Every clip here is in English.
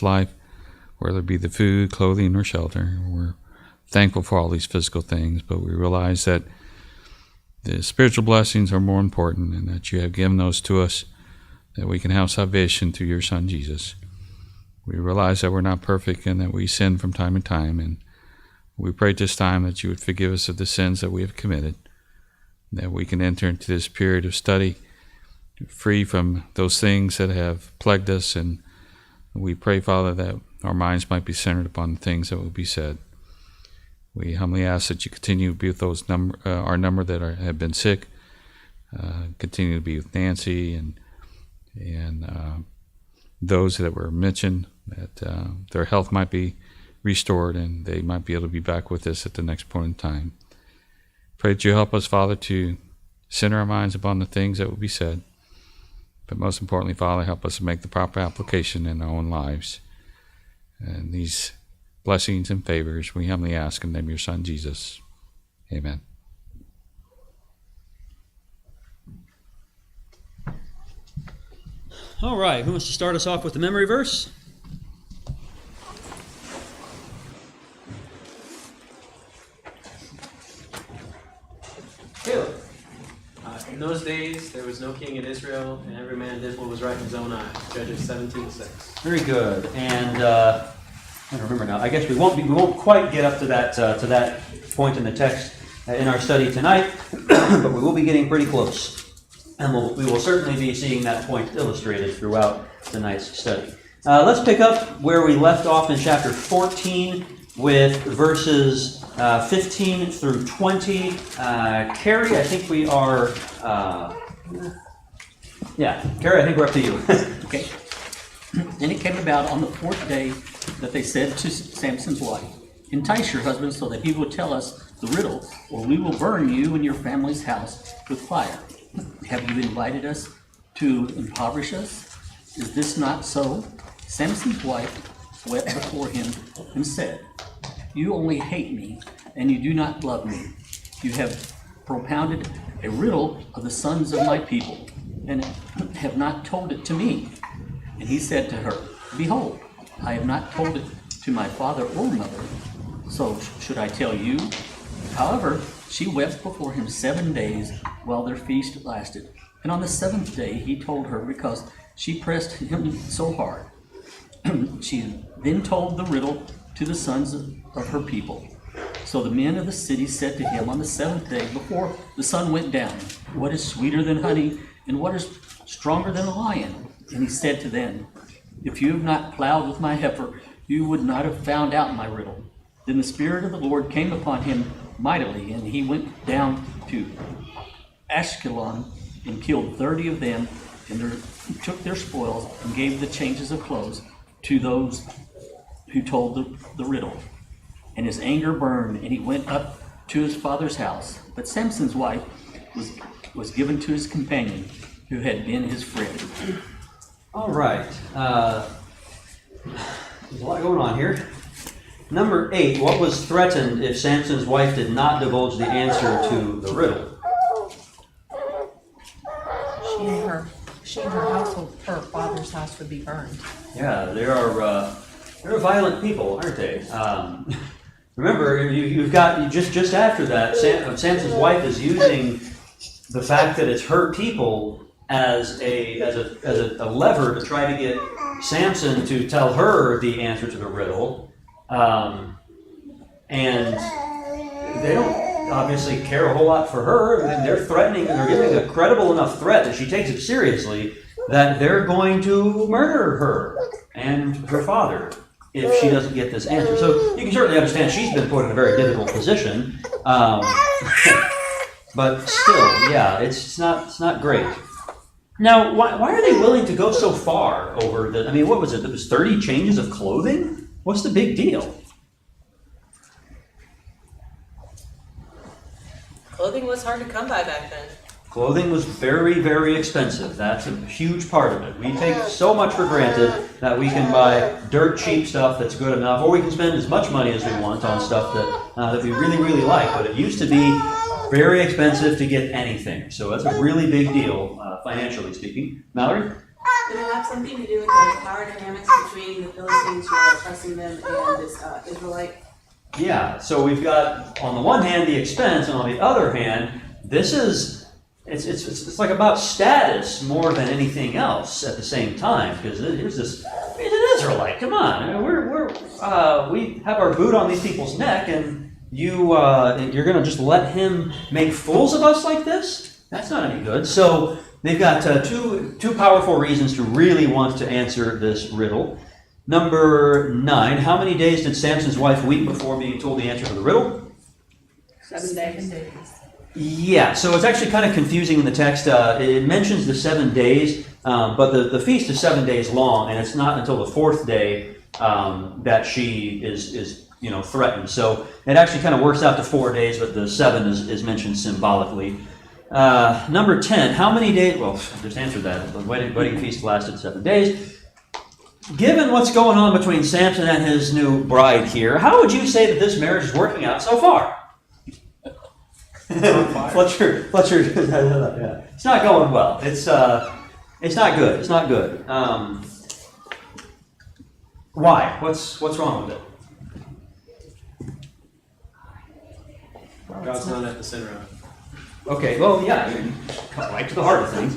this life, whether it be the food, clothing, or shelter. We're thankful for all these physical things, but we realize that the spiritual blessings are more important, and that you have given those to us, that we can have salvation through your Son, Jesus. We realize that we're not perfect and that we sin from time to time, and we pray this time that you would forgive us of the sins that we have committed, that we can enter into this period of study free from those things that have plagued us, and we pray, Father, that our minds might be centered upon the things that will be said. We humbly ask that you continue to be with those our number that have been sick, continue to be with Nancy and those that were mentioned, that their health might be restored and they might be able to be back with us at the next point in time. Pray that you help us, Father, to center our minds upon the things that will be said. But most importantly, Father, help us to make the proper application in our own lives. And these blessings and favors we humbly ask in the name of your Son, Jesus. Amen. All right, who wants to start us off with the memory verse? Caleb. In those days, there was no king in Israel, and every man did what was right in his own eyes. Judges 17:6. Very good. And I don't remember now. I guess we won't quite get up to that point in the text in our study tonight, but we will be getting pretty close. And we will certainly be seeing that point illustrated throughout tonight's study. Let's pick up where we left off in chapter 14 with verses 15 through 20. Carrie, I think we are... Carrie, I think we're up to you. Okay. And it came about on the fourth day that they said to Samson's wife, "Entice your husband so that he will tell us the riddle, or we will burn you and your family's house with fire. Have you invited us to impoverish us? Is this not so?" Samson's wife wept before him and said, "You only hate me, and you do not love me. You have propounded a riddle of the sons of my people, and have not told it to me." And he said to her, "Behold, I have not told it to my father or mother, so should I tell you?" However, she wept before him 7 days while their feast lasted. And on the seventh day he told her, because she pressed him so hard. She then told the riddle to the sons of her people. So the men of the city said to him on the seventh day, before the sun went down, "What is sweeter than honey, and what is stronger than a lion?" And he said to them, "If you have not plowed with my heifer, you would not have found out my riddle." Then the Spirit of the Lord came upon him mightily, and he went down to Ashkelon and killed 30 of them, and took their spoils and gave the changes of clothes to those who told the riddle. And his anger burned, and he went up to his father's house. But Samson's wife was given to his companion, who had been his friend. All right. There's a lot going on here. Number 8, what was threatened if Samson's wife did not divulge the answer to the riddle? She and her household, her father's house, would be burned. Yeah, they're violent people, aren't they? Remember, you've got just after that, Samson's wife is using the fact that it's her people as a lever to try to get Samson to tell her the answer to the riddle. And they don't obviously care a whole lot for her. And they're threatening, and they're giving a credible enough threat that she takes it seriously, that they're going to murder her and her father if she doesn't get this answer. So you can certainly understand she's been put in a very difficult position. But still, yeah, it's not great. Now, why are they willing to go so far over the... I mean, what was it? It was 30 changes of clothing? What's the big deal? Clothing was hard to come by back then. Clothing was very, very expensive. That's a huge part of it. We take so much for granted that we can buy dirt cheap stuff that's good enough, or we can spend as much money as we want on stuff that we really, really like. But it used to be very expensive to get anything. So that's a really big deal, financially speaking. Mallory? Did it have something to do with the power dynamics between the Philistines who are oppressing them and this Israelite? Yeah, so we've got, on the one hand, the expense, and on the other hand, this is, it's like about status more than anything else at the same time, because here's this, he's an Israelite, come on, I mean, we have our boot on these people's neck, and you're going to just let him make fools of us like this? That's not any good. So they've got two powerful reasons to really want to answer this riddle. Number 9, how many days did Samson's wife weep before being told the answer to the riddle? 7 days. 7 days. Yeah, so it's actually kind of confusing in the text. It mentions the 7 days, but the feast is 7 days long, and it's not until the 4th day that she is threatened. So it actually kind of works out to 4 days, but the 7 is mentioned symbolically. Number 10, how many days? Well, I just answered that. The wedding feast lasted 7 days. Given what's going on between Samson and his new bride here, how would you say that this marriage is working out so far? Fletcher, yeah. It's not going well. It's not good. It's not good. Why? What's wrong with it? God's not at the center of it. Okay, well, yeah, you come right to the heart of things.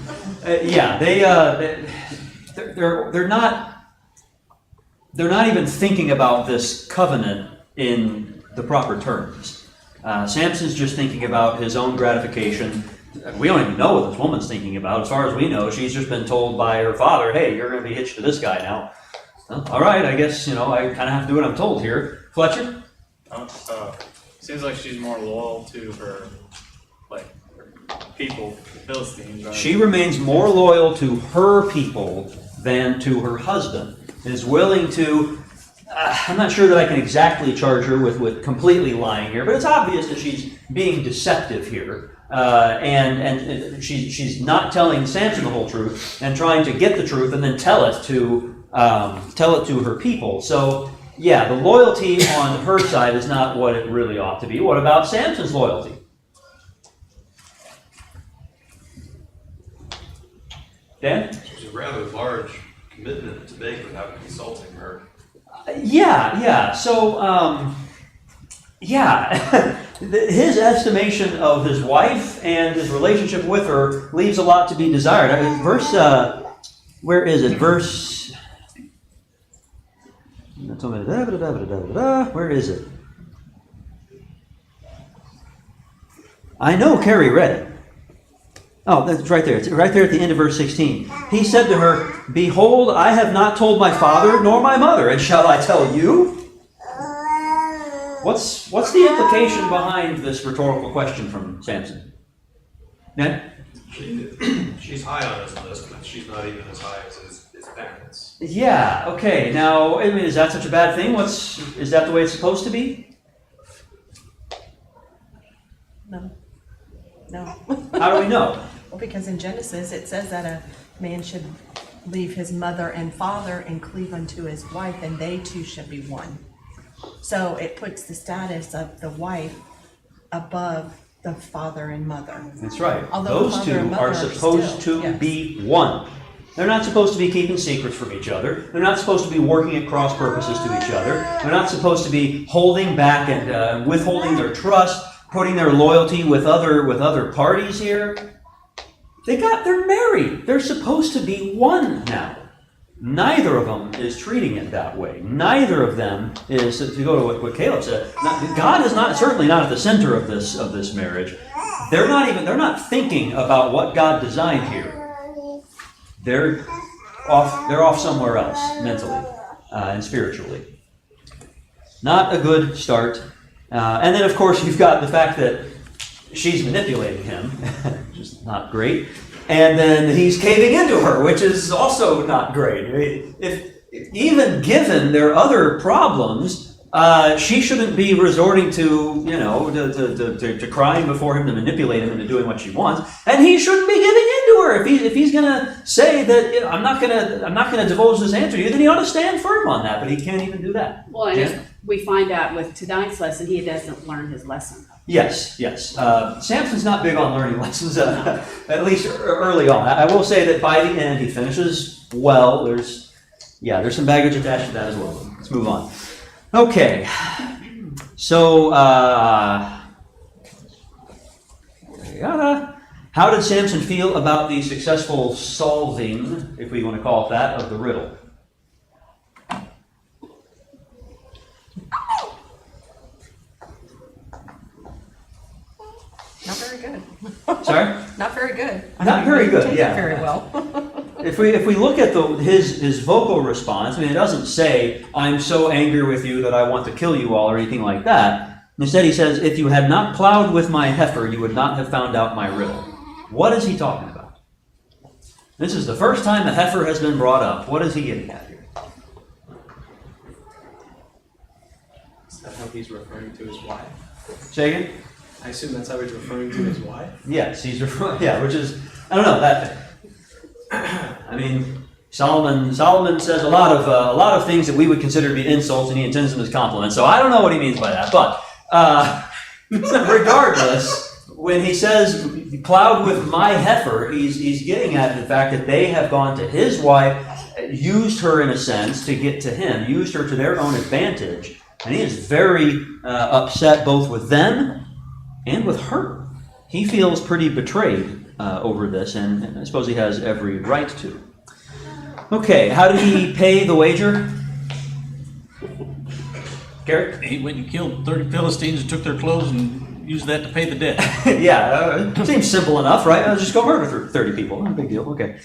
They're not even thinking about this covenant in the proper terms. Samson's just thinking about his own gratification. We don't even know what this woman's thinking about. As far as we know, she's just been told by her father, hey, you're going to be hitched to this guy now. Well, all right, I guess, I kind of have to do what I'm told here. Fletcher? Seems like she's more loyal to her, her people, Philistines, right? She remains more loyal to her people than to her husband. Is willing to, I'm not sure that I can exactly charge her with completely lying here, but it's obvious that she's being deceptive here. And she's not telling Samson the whole truth and trying to get the truth and then tell it to her people. So, yeah, the loyalty on her side is not what it really ought to be. What about Samson's loyalty? Dan? It's a rather large commitment to make without consulting her. Yeah. So, his estimation of his wife and his relationship with her leaves a lot to be desired. I mean, where is it? Where is it? I know Carrie read it. Oh, that's right there. It's right there at the end of verse 16. He said to her, behold, I have not told my father nor my mother, and shall I tell you? What's the implication behind this rhetorical question from Samson? Ned? She's high on his list, but she's not even as high as his parents. Yeah, okay. Now, I mean, is that such a bad thing? Is that the way it's supposed to be? No. How do we know? Well, because in Genesis, it says that a man should leave his mother and father and cleave unto his wife, and they two should be one. So it puts the status of the wife above the father and mother. That's right. Although Those father two and mother are are supposed still, to yes. be one. They're not supposed to be keeping secrets from each other. They're not supposed to be working at cross purposes to each other. They're not supposed to be holding back and withholding their trust, putting their loyalty with other parties here. They're married. They're supposed to be one now. Neither of them is treating it that way. Neither of them is, to go to what Caleb said, God is certainly not at the center of this marriage. They're not thinking about what God designed here. They're off somewhere else mentally and spiritually. Not a good start. And then, of course, you've got the fact that she's manipulating him, which is not great. And then he's caving into her, which is also not great. I mean, if even given their other problems, she shouldn't be resorting to crying before him to manipulate him into doing what she wants, and he shouldn't be giving in to her. If he's going to say that I'm not going to divulge this answer to you, then he ought to stand firm on that. But he can't even do that. Well, and as we find out with tonight's lesson, he doesn't learn his lesson. Yes, yes. Samson's not big on learning lessons, at least early on. I will say that by the end, he finishes well. There's some baggage attached to that as well. Let's move on. Okay. So, how did Samson feel about the successful solving, if we want to call it that, of the riddle? Not very good. Sorry? Not very good. Not very good, Take it yeah. very well. If we look at his vocal response, I mean, it doesn't say, "I'm so angry with you that I want to kill you all," or anything like that. Instead, he says, "If you had not plowed with my heifer, you would not have found out my riddle." What is he talking about? This is the first time a heifer has been brought up. What is he getting at here? Is that how he's referring to his wife? Say again? I assume that's how he's referring to his wife? Yes, he's referring. Yeah, which is, I don't know that. I mean, Solomon says a lot of things that we would consider to be insults, and he intends them as compliments. So I don't know what he means by that, but regardless, when he says plowed with my heifer, he's getting at the fact that they have gone to his wife, used her in a sense to get to him, used her to their own advantage, and he is very upset both with them and with her. He feels pretty betrayed over this, and I suppose he has every right to. Okay, how did he pay the wager? Gary? He went and killed 30 Philistines and took their clothes and used that to pay the debt. Yeah, seems simple enough, right? Just go murder 30 people. Not a big deal. Okay.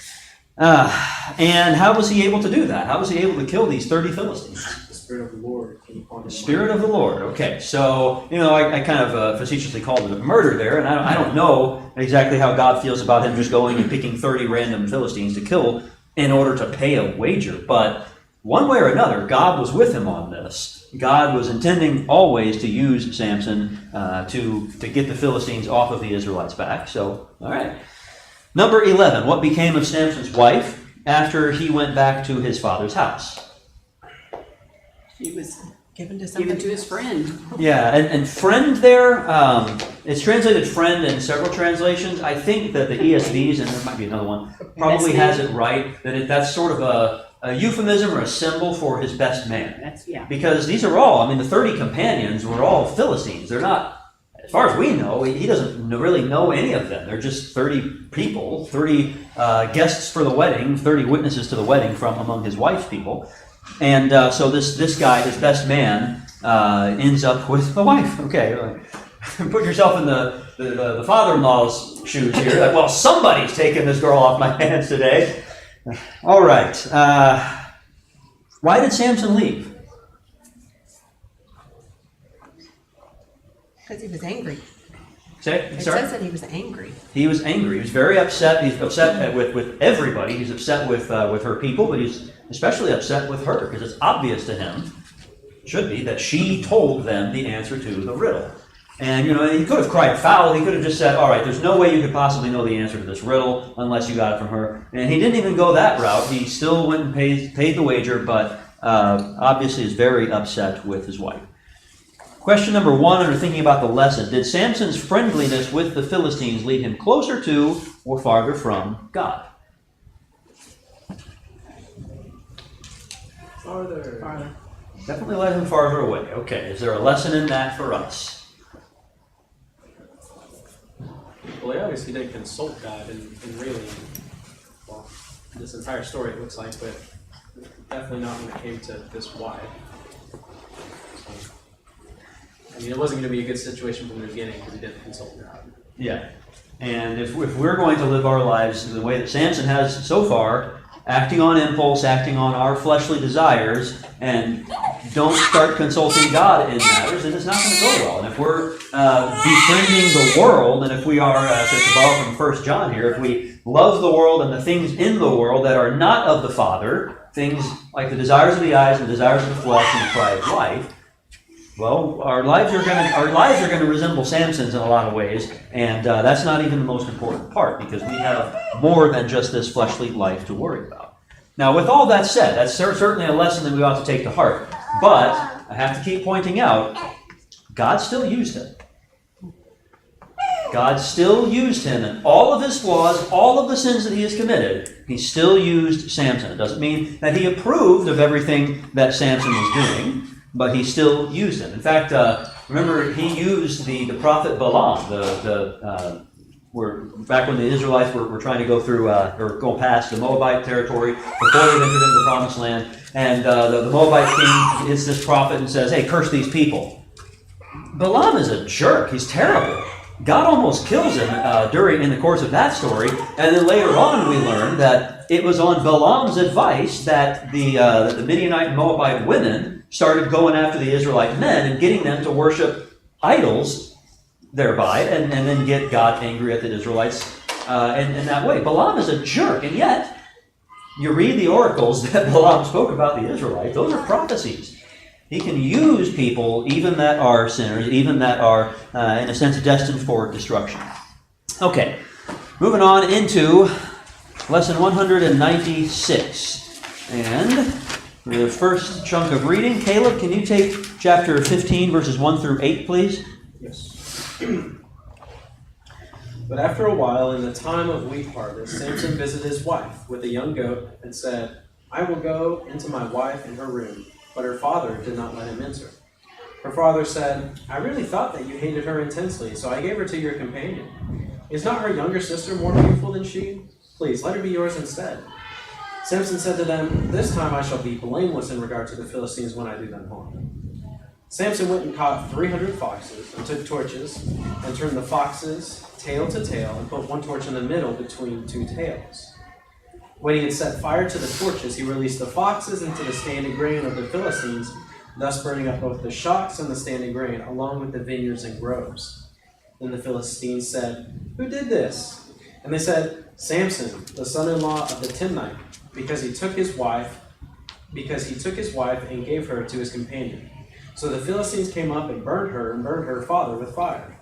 And how was he able to do that? How was he able to kill these 30 Philistines? The Spirit of the Lord came upon him. The Spirit of the Lord. Okay, so, I kind of facetiously called it a murder there, and I don't know exactly how God feels about him just going and picking 30 random Philistines to kill in order to pay a wager. But one way or another, God was with him on this. God was intending always to use Samson to get the Philistines off of the Israelites' back. So, all right. Number 11, what became of Samson's wife after he went back to his father's house? He was given to Give somebody. it to his friend. Yeah, and friend there, it's translated friend in several translations. I think that the ESVs, and there might be another one, probably has it right, that that's sort of a euphemism or a symbol for his best man. That's, yeah. Because these are all, the 30 companions were all Philistines. They're not, as far as we know, he doesn't really know any of them. They're just 30 people, 30 guests for the wedding, 30 witnesses to the wedding from among his wife's people. And so this guy, his best man, ends up with a wife. Okay, put yourself in the father-in-law's shoes here. Like, well, somebody's taking this girl off my hands today. All right. Why did Samson leave? Because he was angry. Sorry? It says that he was angry. He was angry. He was very upset. He's upset with everybody. He's upset with her people, but he's especially upset with her because it's obvious to him, should be, that she told them the answer to the riddle. And, he could have cried foul. He could have just said, all right, there's no way you could possibly know the answer to this riddle unless you got it from her. And he didn't even go that route. He still went and paid the wager, but obviously is very upset with his wife. Question number 1, under thinking about the lesson, did Samson's friendliness with the Philistines lead him closer to or farther from God? Farther. Definitely led him farther away. Okay, is there a lesson in that for us? Well, he obviously did consult God and really, well, this entire story it looks like, but definitely not when it came to this wife. So, it wasn't going to be a good situation from the beginning because he didn't consult God. Yeah. And if we're going to live our lives the way that Samson has so far, acting on impulse, acting on our fleshly desires, and don't start consulting God in matters, then it's not going to go well. And if we're befriending the world, and if we are, to borrow from 1 John here, if we love the world and the things in the world that are not of the Father, things like the desires of the eyes and the desires of the flesh and the pride of life, well, our lives are going to resemble Samson's in a lot of ways, and that's not even the most important part because we have more than just this fleshly life to worry about. Now, with all that said, that's certainly a lesson that we ought to take to heart. But I have to keep pointing out, God still used him. God still used him in all of his flaws, all of the sins that he has committed. He still used Samson. It doesn't mean that he approved of everything that Samson was doing, but he still used him. In fact, remember, he used the prophet Balaam, back when the Israelites were trying to go through, or go past the Moabite territory before they entered into the promised land. And the Moabite king hits this prophet and says, hey, curse these people. Balaam is a jerk. He's terrible. God almost kills him in the course of that story. And then later on we learn that it was on Balaam's advice that the Midianite and Moabite women started going after the Israelite men and getting them to worship idols thereby, and then get God angry at the Israelites in that way. Balaam is a jerk, and yet you read the oracles that Balaam spoke about the Israelites. Those are prophecies. He can use people, even that are sinners, even that are, in a sense, destined for destruction. Okay, moving on into lesson 196. And for the first chunk of reading, Caleb, can you take chapter 15, verses 1 through 8, please? Yes. But after a while, in the time of wheat harvest, Samson visited his wife with a young goat and said, I will go into my wife in her room. But her father did not let him enter. Her father said, I really thought that you hated her intensely, so I gave her to your companion. Is not her younger sister more beautiful than she? Please, let her be yours instead. Samson said to them, This time I shall be blameless in regard to the Philistines when I do them harm. Samson went and caught 300 foxes and took torches and turned the foxes tail to tail and put one torch in the middle between two tails. When he had set fire to the torches, he released the foxes into the standing grain of the Philistines, thus burning up both the shocks and the standing grain, along with the vineyards and groves. Then the Philistines said, Who did this? And they said, Samson, the son-in-law of the Timnite, because he took his wife and gave her to his companion. So the Philistines came up and burned her father with fire.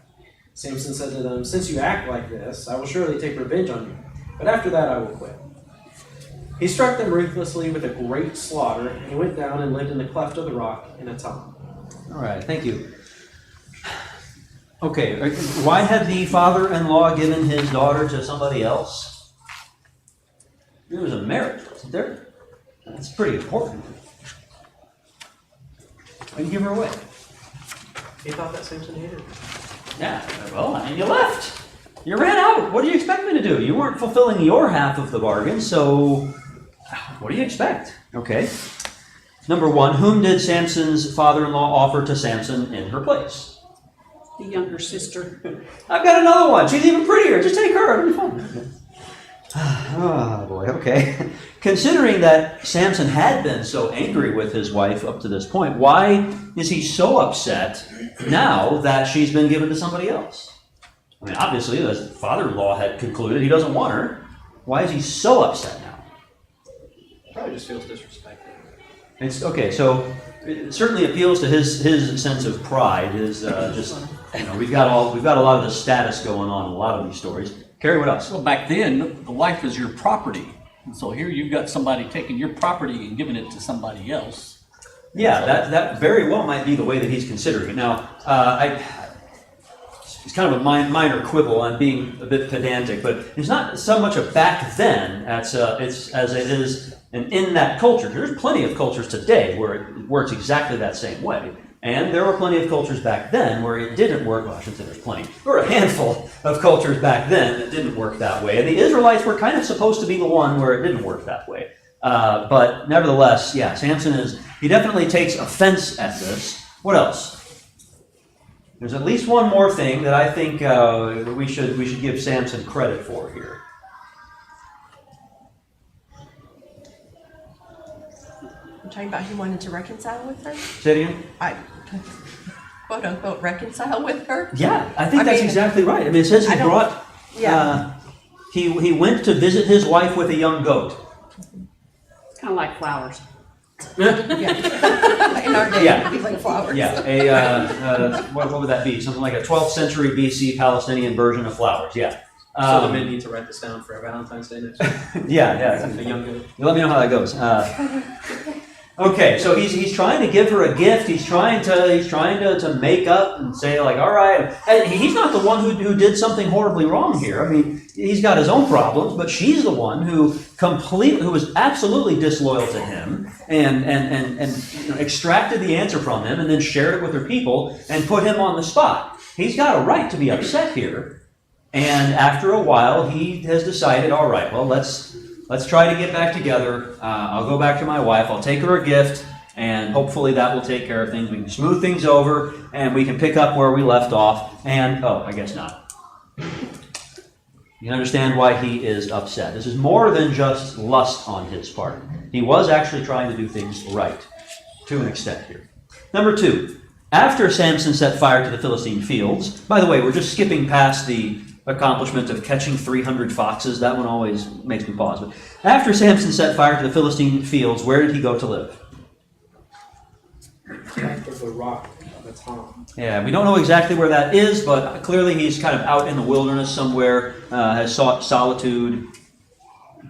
Samson said to them, Since you act like this, I will surely take revenge on you, but after that I will quit. He struck them ruthlessly with a great slaughter, and he went down and lived in the cleft of the rock in a tomb. All right, thank you. Okay, why had the father-in-law given his daughter to somebody else? There was a marriage, wasn't there? That's pretty important. Why did you give her away? He thought that Samson hated her. Yeah, well, and you left. You ran out. What do you expect me to do? You weren't fulfilling your half of the bargain, so what do you expect? Okay. Number one, whom did Samson's father-in-law offer to Samson in her place? The younger sister. I've got another one. She's even prettier. Just take her. It'll be fun. Oh, boy. Okay. Considering that Samson had been so angry with his wife up to this point, why is he so upset now that she's been given to somebody else? I mean, obviously, the father-in-law had concluded he doesn't want her. Why is he so upset now? Probably just feels disrespected. It's okay. So it certainly appeals to his sense of pride. His just we've got a lot of the status going on in a lot of these stories. Carrie, what else? Well, back then, the wife was your property. And so here you've got somebody taking your property and giving it to somebody else. Yeah, that very well might be the way that he's considering it. Now, it's kind of a minor quibble. I'm being a bit pedantic, but it's not so much a back then as it is in that culture. There's plenty of cultures today where it works exactly that same way. And there were plenty of cultures back then where it didn't work. Well, I shouldn't say there's plenty. There were a handful of cultures back then that didn't work that way. And the Israelites were kind of supposed to be the one where it didn't work that way. But nevertheless, yeah, Samson he definitely takes offense at this. What else? There's at least one more thing that I think we should give Samson credit for here. I'm talking about he wanted to reconcile with her? Say it again? Quote unquote reconcile with her? Yeah, I think that's exactly right. I mean, it says he brought, he went to visit his wife with a young goat. Kind of like flowers. Yeah. In our day, it'd be like flowers. Yeah, what would that be? Something like a 12th century BC Palestinian version of flowers, yeah. So the men need to write this down for Valentine's Day next week. Yeah. A young goat. You let me know how that goes. Okay, so he's trying to give her a gift. He's trying to make up and say like, all right. And he's not the one who did something horribly wrong here. I mean, he's got his own problems, but she's the one who was absolutely disloyal to him and extracted the answer from him and then shared it with her people and put him on the spot. He's got a right to be upset here. And after a while, he has decided, all right, well, let's try to get back together. I'll go back to my wife. I'll take her a gift, and hopefully that will take care of things. We can smooth things over, and we can pick up where we left off. And, I guess not. You understand why he is upset. This is more than just lust on his part. He was actually trying to do things right, to an extent here. Number 2, after Samson set fire to the Philistine fields, by the way, we're just skipping past the accomplishment of catching 300 foxes. That one always makes me pause. But after Samson set fire to the Philistine fields, where did he go to live? Back of the rock of the Tom. Yeah, we don't know exactly where that is, but clearly he's kind of out in the wilderness somewhere, has sought solitude.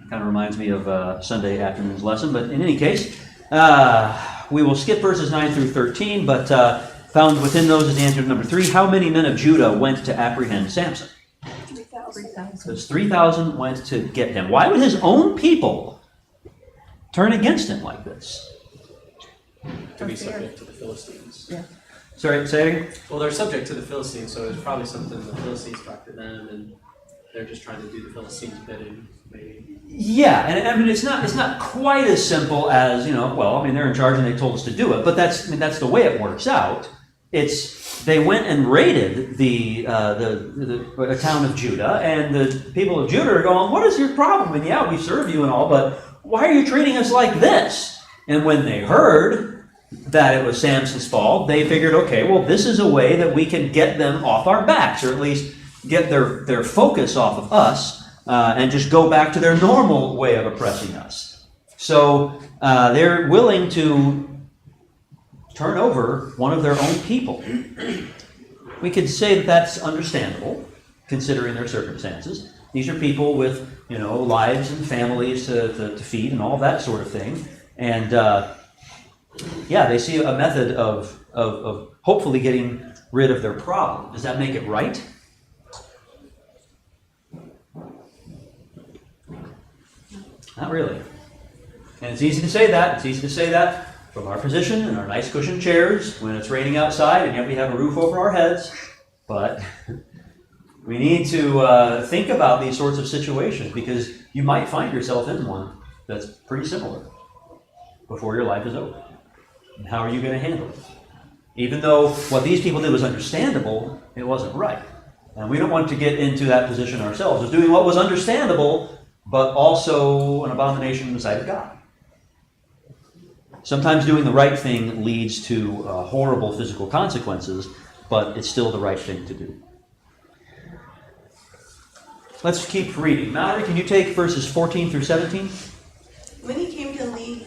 Kind of reminds me of Sunday afternoon's lesson, but in any case, we will skip verses 9 through 13, but found within those is the answer to number 3. How many men of Judah went to apprehend Samson? 3,000. Because 3,000 went to get him. Why would his own people turn against him like this? To be subject to the Philistines. Yeah. Sorry, say it again? Well, they're subject to the Philistines, so it's probably something the Philistines talk to them, and they're just trying to do the Philistines' bidding, maybe. Yeah, and I mean it's not quite as simple as, they're in charge and they told us to do it, but that's the way it works out. They went and raided the town of Judah, and the people of Judah are going, what is your problem? And yeah, we serve you and all, but why are you treating us like this? And when they heard that it was Samson's fault, they figured, okay, well, this is a way that we can get them off our backs, or at least get their focus off of us, and just go back to their normal way of oppressing us. So they're willing to turn over one of their own people. We could say that that's understandable, considering their circumstances. These are people with, lives and families to feed and all that sort of thing. And, they see a method of hopefully getting rid of their problem. Does that make it right? Not really. And it's easy to say that. It's easy to say that from our position in our nice cushioned chairs when it's raining outside and yet we have a roof over our heads. But we need to think about these sorts of situations because you might find yourself in one that's pretty similar before your life is over. And how are you going to handle it? Even though what these people did was understandable, it wasn't right. And we don't want to get into that position ourselves of doing what was understandable, but also an abomination in the sight of God. Sometimes doing the right thing leads to horrible physical consequences, but it's still the right thing to do. Let's keep reading. Mallory, can you take verses 14 through 17? When he came to Lehi,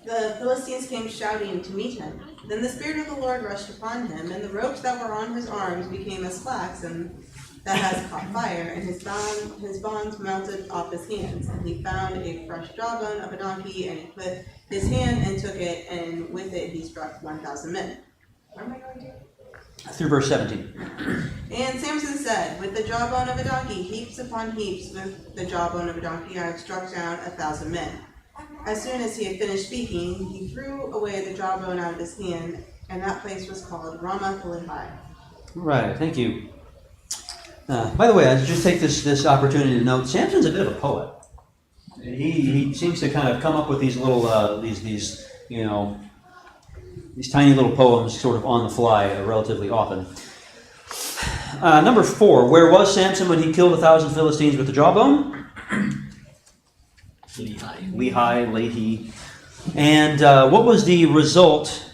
the Philistines came shouting to meet him. Then the Spirit of the Lord rushed upon him, and the ropes that were on his arms became as flax and that has caught fire, and his bonds melted off his hands. And he found a fresh jawbone of a donkey, and he put his hand and took it, and with it he struck 1,000 men. Where am I going to? Through verse 17. And Samson said, with the jawbone of a donkey, heaps upon heaps, with the jawbone of a donkey, I have struck down 1,000 men. As soon as he had finished speaking, he threw away the jawbone out of his hand, and that place was called Ramath-Lehi. Right, thank you. By the way, I just take this opportunity to note, Samson's a bit of a poet. He seems to kind of come up with these little, these tiny little poems sort of on the fly relatively often. Number 4, where was Samson when he killed 1,000 Philistines with the jawbone? Lehi. And what was the result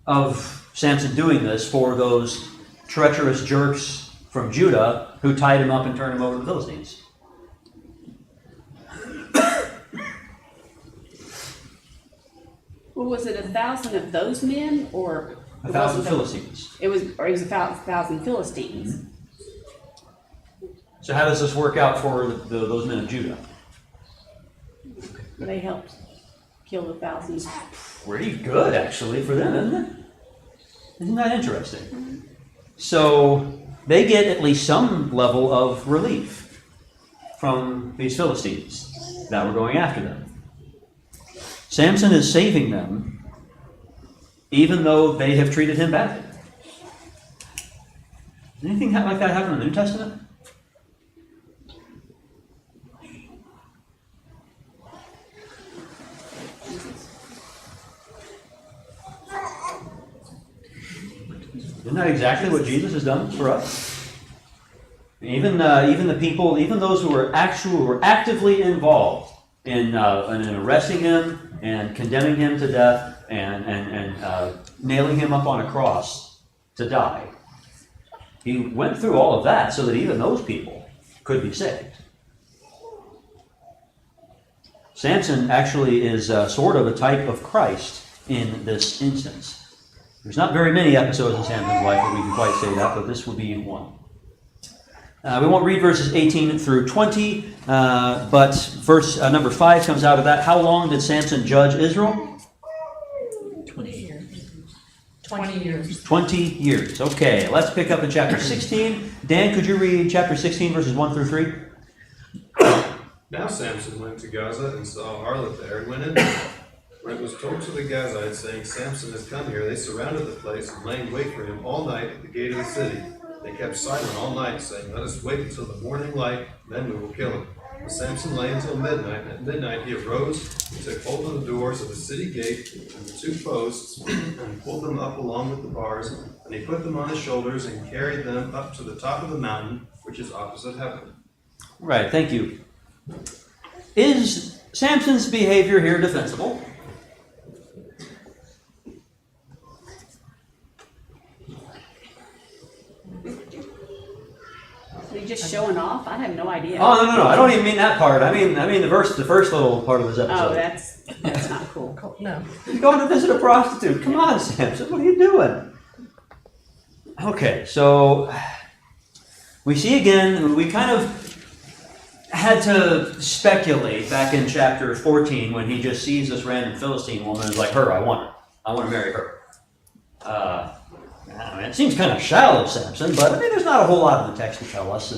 of Samson doing this for those treacherous jerks from Judah who tied him up and turned him over to the Philistines? Well, was it 1,000 of those men, or 1,000 Philistines. It was 1,000 Philistines. So how does this work out for those men of Judah? They helped kill the thousands. Pretty good, actually, for them, isn't it? Isn't that interesting? So they get at least some level of relief from these Philistines that were going after them. Samson is saving them, even though they have treated him badly. Anything like that happen in the New Testament? Isn't that exactly what Jesus has done for us? Even the people, even those who were actively involved in arresting him and condemning him to death and nailing him up on a cross to die. He went through all of that so that even those people could be saved. Samson actually is sort of a type of Christ in this instance. There's not very many episodes in Samson's life where we can quite say that, but this would be one. We won't read verses 18 through 20, but verse number 5 comes out of that. How long did Samson judge Israel? 20 years. 20 years. 20 years. Okay, let's pick up in chapter 16. Dan, could you read chapter 16, verses 1 through 3? Now Samson went to Gaza and saw a harlot there and went in. When it was told to the Gazites, saying, Samson has come here, they surrounded the place and lay in wait for him all night at the gate of the city. They kept silent all night, saying, Let us wait until the morning light, then we will kill him. But Samson lay until midnight, and at midnight he arose and took hold of the doors of the city gate and the 2 posts, and pulled them up along with the bars, and he put them on his shoulders and carried them up to the top of the mountain, which is opposite Hebron. Right, thank you. Is Samson's behavior here defensible? Are you just showing off? I have no idea. Oh, no. I don't even mean that part. I mean the first little part of this episode. Oh, that's not cool. No. You're going to visit a prostitute. Come on, Samson. What are you doing? Okay, so we see again, we kind of had to speculate back in chapter 14 when he just sees this random Philistine woman and is like, her, I want her. I want to marry her. It seems kind of shallow, Samson, but there's not a whole lot in the text to tell us.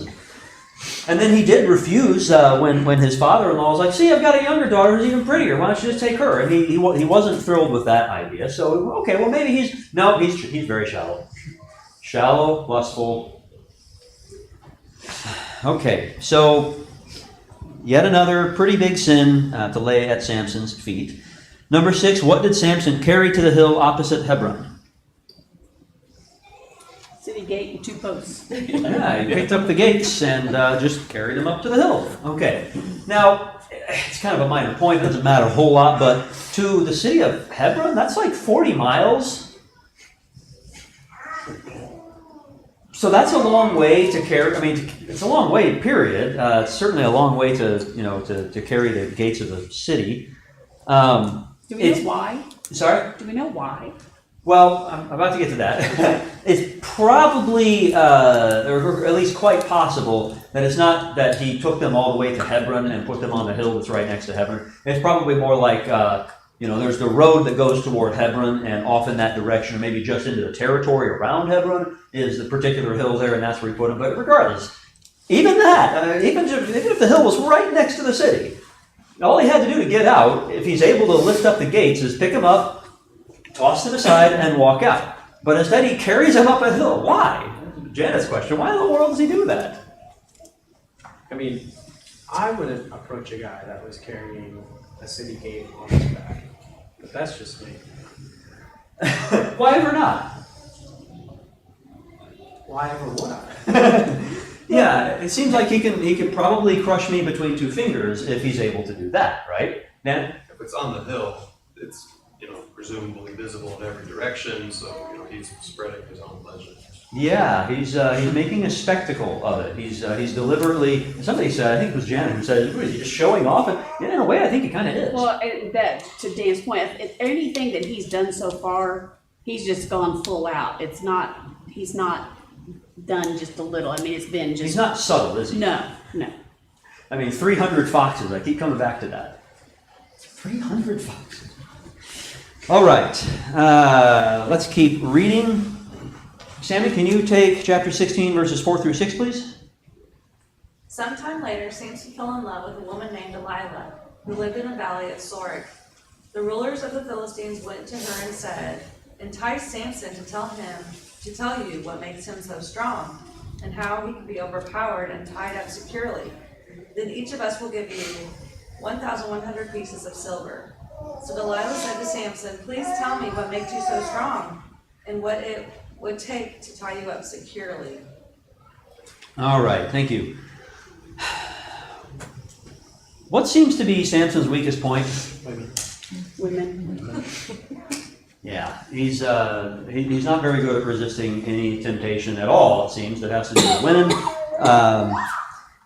And then he did refuse when his father-in-law was like, see, I've got a younger daughter who's even prettier. Why don't you just take her? And he wasn't thrilled with that idea. So, okay, well, maybe he's very shallow. Shallow, lustful. Okay, so yet another pretty big sin to lay at Samson's feet. Number 6, what did Samson carry to the hill opposite Hebron? City gate and 2 posts. Yeah, he picked up the gates and just carried them up to the hill. Okay. Now, it's kind of a minor point. It doesn't matter a whole lot, but to the city of Hebron, that's like 40 miles. So that's a long way to carry. It's a long way, period. It's certainly a long way to carry the gates of the city. Do we know why? Sorry? Do we know why? Well, I'm about to get to that. It's probably, or at least quite possible, that it's not that he took them all the way to Hebron and put them on the hill that's right next to Hebron. It's probably more like, there's the road that goes toward Hebron, and off in that direction, or maybe just into the territory around Hebron, is the particular hill there, and that's where he put them. But regardless, even that, even if the hill was right next to the city, all he had to do to get out, if he's able to lift up the gates, is pick them up, toss them aside, and walk out. But instead he carries them up a hill. Why? Janet's question, why in the world does he do that? I wouldn't approach a guy that was carrying a city gate on his back. But that's just me. Why ever not? Why ever would I? Yeah, it seems like he can probably crush me between 2 fingers if he's able to do that, right? Dan? If it's on the hill, it's presumably visible in every direction, so he's spreading his own legend. Yeah, he's making a spectacle of it. He's deliberately. Somebody said, I think it was Janet who said, "Is he just showing off?" And in a way, I think he kind of is. Well, that to Dan's point, if anything that he's done so far, he's just gone full out. He's not done just a little. It's been just. He's not subtle, is he? No. 300 foxes. I keep coming back to that. 300 foxes. All right, let's keep reading. Sammy, can you take chapter 16, verses 4 through 6, please? Sometime later, Samson fell in love with a woman named Delilah, who lived in the valley of Sorek. The rulers of the Philistines went to her and said, "Entice Samson to tell you what makes him so strong, and how he can be overpowered and tied up securely. Then each of us will give you 1,100 pieces of silver." So Delilah said to Samson, "Please tell me what makes you so strong, and what it would take to tie you up securely." All right, thank you. What seems to be Samson's weakest point? Women. Yeah, he's not very good at resisting any temptation at all, it seems, that has to do with women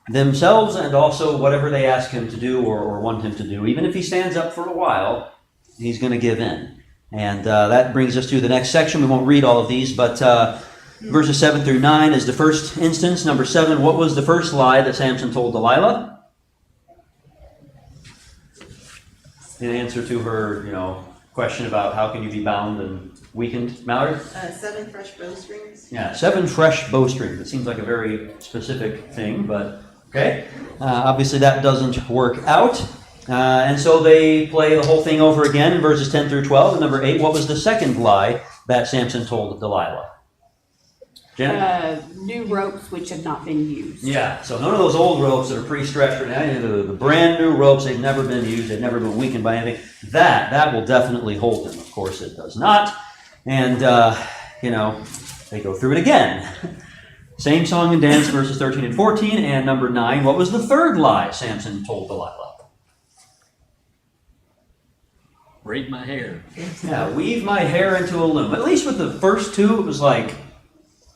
themselves, and also whatever they ask him to do or want him to do. Even if he stands up for a while, he's going to give in. And that brings us to the next section. We won't read all of these, but verses 7 through 9 is the first instance. Number 7, what was the first lie that Samson told Delilah? In answer to her, question about how can you be bound and weakened. Mallory? 7 fresh bowstrings. Yeah, 7 fresh bowstrings. It seems like a very specific thing, but okay. Obviously that doesn't work out. And so they play the whole thing over again in verses 10 through 12. And number 8, what was the second lie that Samson told Delilah? Janet? New ropes which had not been used. Yeah, so none of those old ropes that are pre-stretched or anything, the brand new ropes, they've never been used, they've never been weakened by anything. That will definitely hold him. Of course it does not. And, they go through it again. Same song and dance, verses 13 and 14. And number 9, what was the third lie Samson told Delilah? Braid my hair. Yeah, weave my hair into a loom. At least with the first two, it was like,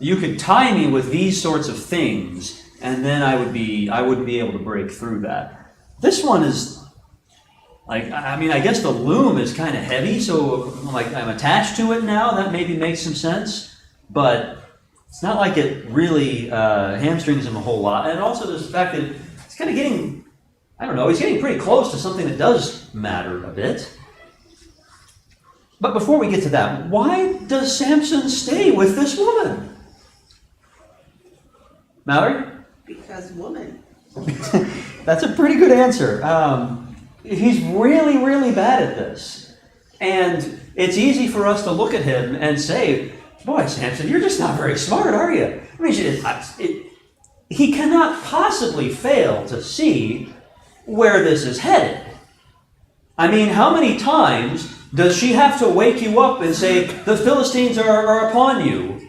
you could tie me with these sorts of things, and then I wouldn't be able to break through that. This one is, I guess the loom is kind of heavy, so I'm attached to it now. That maybe makes some sense, but it's not like it really hamstrings him a whole lot. And also there's the fact that it's kind of getting, he's getting pretty close to something that does matter a bit. But before we get to that, why does Samson stay with this woman? Mallory? Because woman. That's a pretty good answer. He's really, really bad at this. And it's easy for us to look at him and say, "Boy, Samson, you're just not very smart, are you?" I mean, he cannot possibly fail to see where this is headed. I mean, how many times does she have to wake you up and say, "The Philistines are upon you,"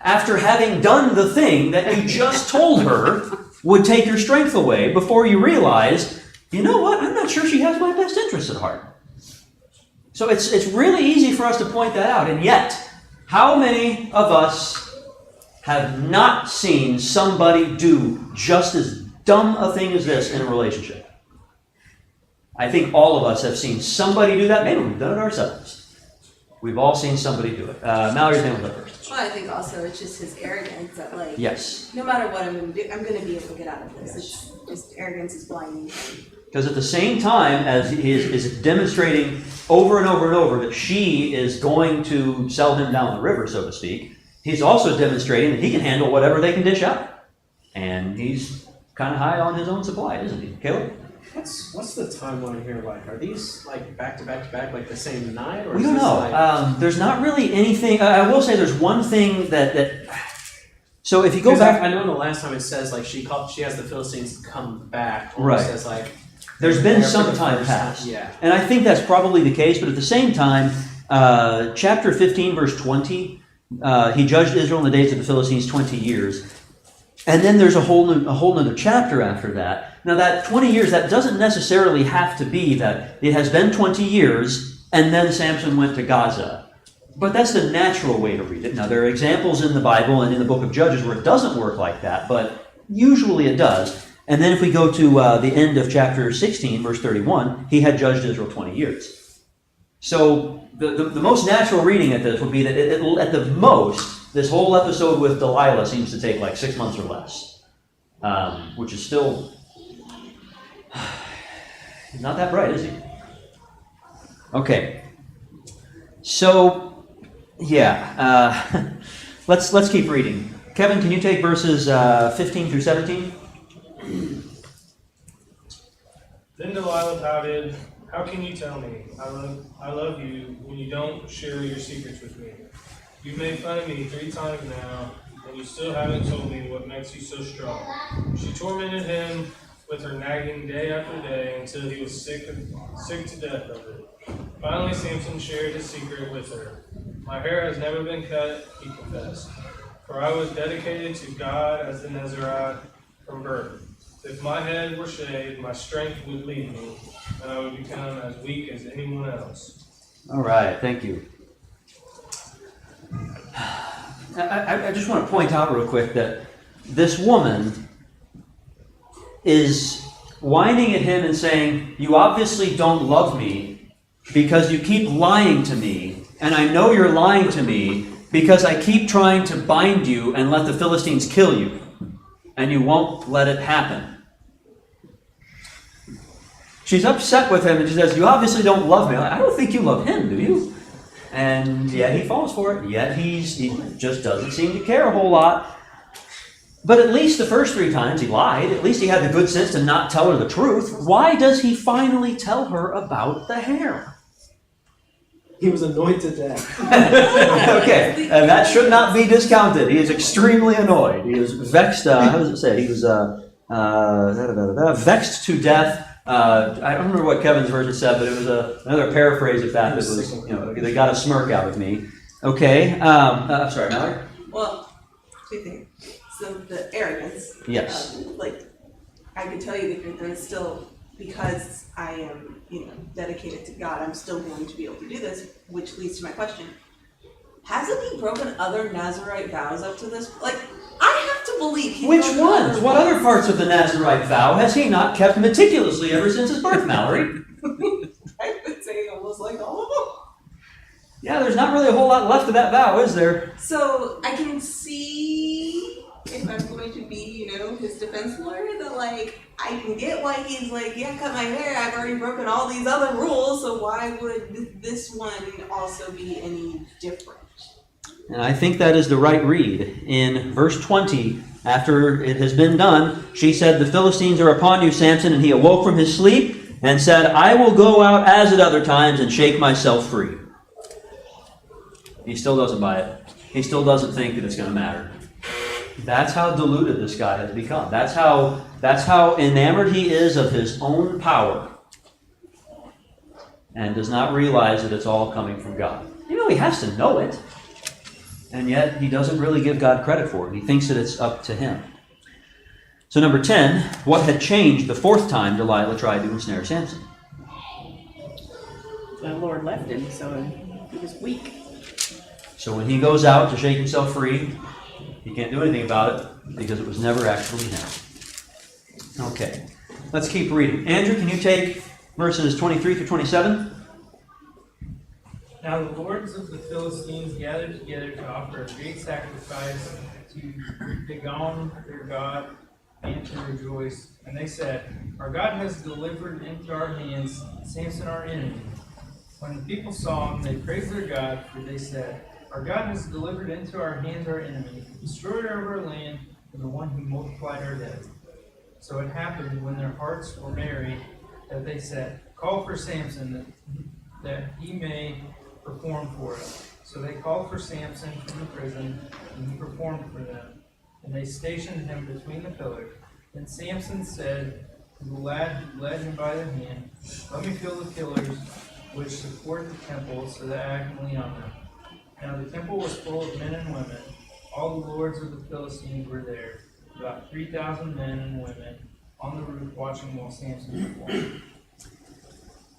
after having done the thing that you just told her would take your strength away, before you realize, you know what, I'm not sure she has my best interests at heart. So it's really easy for us to point that out. And yet, how many of us have not seen somebody do just as dumb a thing as this in a relationship? I think all of us have seen somebody do that. Maybe we've done it ourselves. We've all seen somebody do it. Mallory's name was up first. Well, I think also it's just his arrogance that Yes. no matter what I'm going to do, I'm going to be able to get out of this. It's just arrogance is blinding. Because at the same time as he is demonstrating over and over and over that she is going to sell him down the river, so to speak, he's also demonstrating that he can handle whatever they can dish out. And he's kind of high on his own supply, isn't he? Caleb? What's the timeline here like? Are these back to back to back, the same night, or We don't know. There's not really anything. I will say there's one thing that. So if you go back, I know the last time it says she has the Philistines come back. Or Right. It says there's been some time passed. Yeah. And I think that's probably the case. But at the same time, chapter 15, verse 20, he judged Israel in the days of the Philistines 20 years. And then there's a whole nother chapter after that. Now that 20 years, that doesn't necessarily have to be that it has been 20 years and then Samson went to Gaza. But that's the natural way to read it. Now there are examples in the Bible and in the book of Judges where it doesn't work like that, but usually it does. And then if we go to the end of chapter 16, verse 31, he had judged Israel 20 years. So the most natural reading at this would be that at the most, this whole episode with Delilah seems to take 6 months or less, which is still not that bright, is he? Okay. So, yeah, let's keep reading. Kevin, can you take verses 15 through 17? Then Delilah pouted, "How can you tell me I love you when you don't share your secrets with me? You've made fun of me 3 times now, and you still haven't told me what makes you so strong." She tormented him with her nagging day after day until he was sick to death of it. Finally, Samson shared his secret with her. "My hair has never been cut," he confessed, "for I was dedicated to God as the Nazarite from birth. If my head were shaved, my strength would leave me, and I would become as weak as anyone else." All right, thank you. I just want to point out real quick that this woman is whining at him and saying, "You obviously don't love me because you keep lying to me, and I know you're lying to me because I keep trying to bind you and let the Philistines kill you, and you won't let it happen." She's upset with him and she says, "You obviously don't love me." I don't think you love him, do you? And yet he falls for it. Yet he just doesn't seem to care a whole lot. But at least the first 3 times he lied. At least he had the good sense to not tell her the truth. Why does he finally tell her about the hair? He was annoyed to death. Okay, and that should not be discounted. He is extremely annoyed. He is vexed. How does it say? He was vexed to death. I don't remember what Kevin's version said, but it was another paraphrase of that. That was, they got a smirk out of me. Okay, I'm sorry, Mallory. Well, 2 things. So the arrogance. Yes. I can tell you the truth, and it's still because I am, dedicated to God. I'm still going to be able to do this, which leads to my question: hasn't he broken other Nazirite vows up to this? I have to believe he. Which ones? What other parts of the Nazirite vow has he not kept meticulously ever since his birth, Mallory? I would say almost like all of them. Yeah, there's not really a whole lot left of that vow, is there? So I can see, if I'm going to be, his defense lawyer, that I can get why he's yeah, cut my hair. I've already broken all these other rules, so why would this one also be any different? And I think that is the right read. In verse 20, after it has been done, she said, "The Philistines are upon you, Samson." And he awoke from his sleep and said, "I will go out as at other times and shake myself free." He still doesn't buy it. He still doesn't think that it's going to matter. That's how deluded this guy has become. That's how enamored he is of his own power and does not realize that it's all coming from God. He has to know it. And yet, he doesn't really give God credit for it. He thinks that it's up to him. So number 10, what had changed the 4th time Delilah tried to ensnare Samson? The Lord left him, so he was weak. So when he goes out to shake himself free, he can't do anything about it because it was never actually him. Okay, let's keep reading. Andrew, can you take verses 23 through 27? Now the lords of the Philistines gathered together to offer a great sacrifice to Dagon their god and to rejoice. And they said, "Our God has delivered into our hands Samson our enemy." When the people saw him, they praised their God, for they said, "Our God has delivered into our hands our enemy, destroyed our land, and the one who multiplied our dead." So it happened when their hearts were merry that they said, "Call for Samson that he may perform for us." So they called for Samson from the prison, and he performed for them. And they stationed him between the pillars. Then Samson said to the lad who led him by the hand, "Let me feel the pillars which support the temple so that I can lean on them." Now the temple was full of men and women. All the lords of the Philistines were there, about 3,000 men and women, on the roof watching while Samson performed.